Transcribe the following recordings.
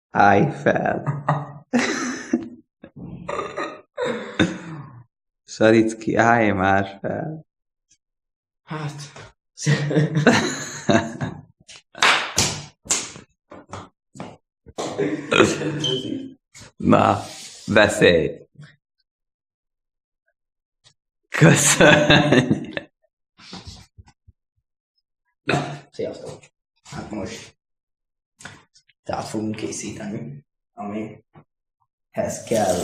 Állj fel. Saricki, állj már fel. Hát... Na, beszélj. Köszönj. Sziasztok! Hát most tehát fogunk készíteni, amihez kell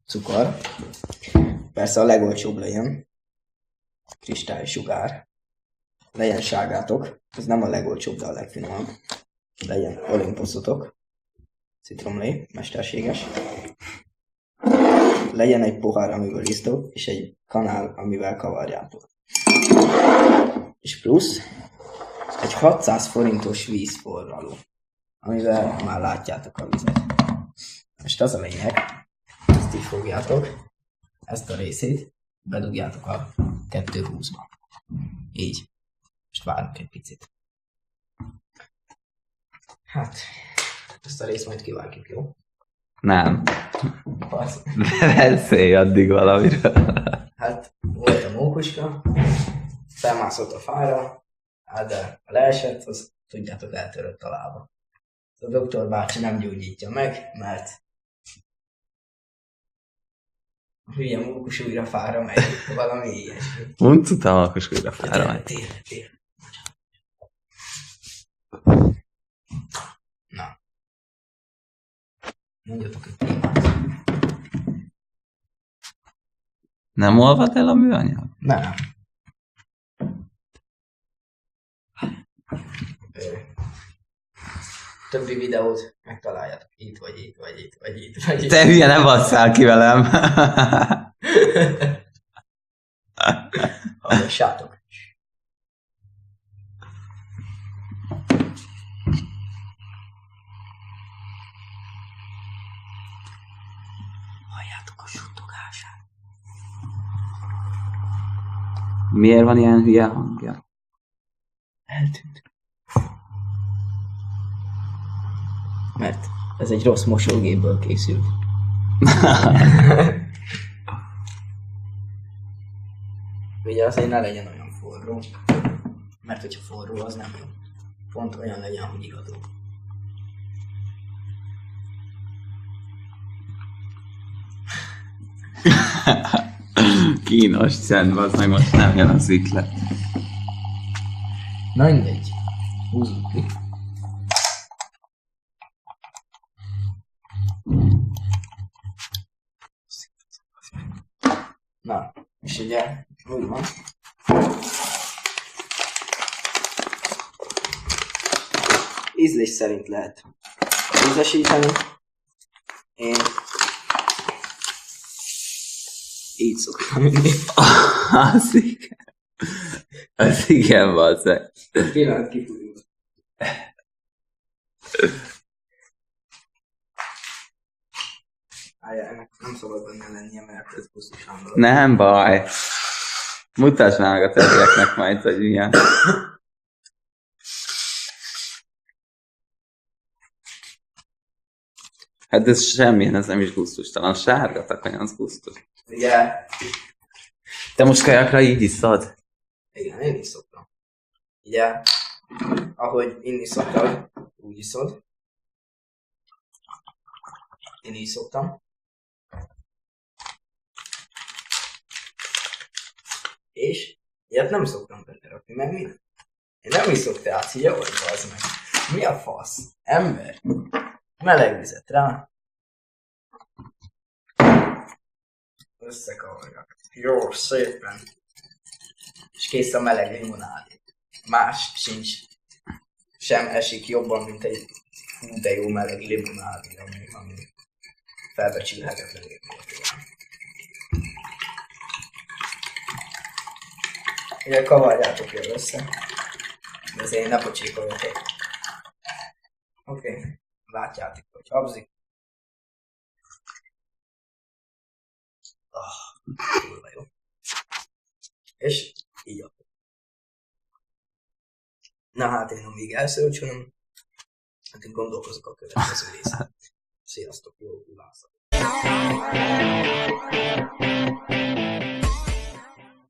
cukor. Persze a legolcsóbb legyen, kristálysugár. Legyen sárgátok, ez nem a legolcsóbb, de a legfinomabb. Legyen olimposzotok, citromlé, mesterséges. Legyen egy pohár, amiből isztok, és egy kanál, amivel kavarjátok. És plusz egy 600 forintos vízforraló, amivel már látjátok a vizet. Most az a lényeg, ezt így fogjátok, ezt a részét bedugjátok a 220-ba. Így. Most várunk egy picit. Hát, ezt a részt majd kivágjuk, jó? Nem. Passz. Beszélj addig valamiről. Hát, volt a mókuska, felmászott a fára, hát de ha leesett, az tudjátok, eltörött a lába. A doktor bácsi nem gyógyítja meg, mert a hülye mókus újra fára megy, valami ilyesmi. Mondtam, akkor újra fára megy. Tényleg. Na. Mondjatok egy témát. Nem olvad el a műanyag? Nem. Többi videót megtaláljátok itt, vagy itt, vagy itt, vagy itt, vagy itt. Te hülye, ne basszál ki velem! Hallgassátok. Halljátok a suttogását. Miért van ilyen hülye hangja? Eltűnt. Mert ez egy rossz mosógépből készült. Ugye azért ne legyen olyan forró. Mert hogyha forró, az nem jó. Pont olyan legyen, hogy igadó. Kínos csend, az meg most nem jön az iklet. Na mindegy. Húzzuk ki. Na, és ugye úgy van. Ízlés szerint lehet ízesíteni. Én így szoktam inni. Az igen. Az igen, bazzeg. Pillanat kifújunk. Ennek nem szabad benne lennie, mert ez busztusan dolog. Nem baj. Mutasd meg a többieknek majd, hogy milyen. Hát ez semmilyen, ez nem is gusztustalan. Sárga takony, az gusztus. Ugye? Te most kajakra így iszod? Igen, én is szoktam. Ugye? Ahogy inni szoktad, úgy iszod. Én így szoktam. És ilyet nem szoktam belerakni, mert mi? Én nem iszok teát, így ahogy az meg. Mi a fasz? Ember? Meleg vizet rá. Összekavarjak. Jó, szépen. És kész a meleg limonádé. Más sincs. Sem esik jobban, mint egy hú de jó meleg limonádé, ami felbecsülhetetlen értékűen. Ugye kavarjátok jól össze. De azért ne pocsékoljatok. Oké. Látjátok, hogy habzik. Kurva jó. És így akkor. Na hát én amíg elszölcsölöm, Hát én gondolkozok a következő részt. Sziasztok, jó hullászat!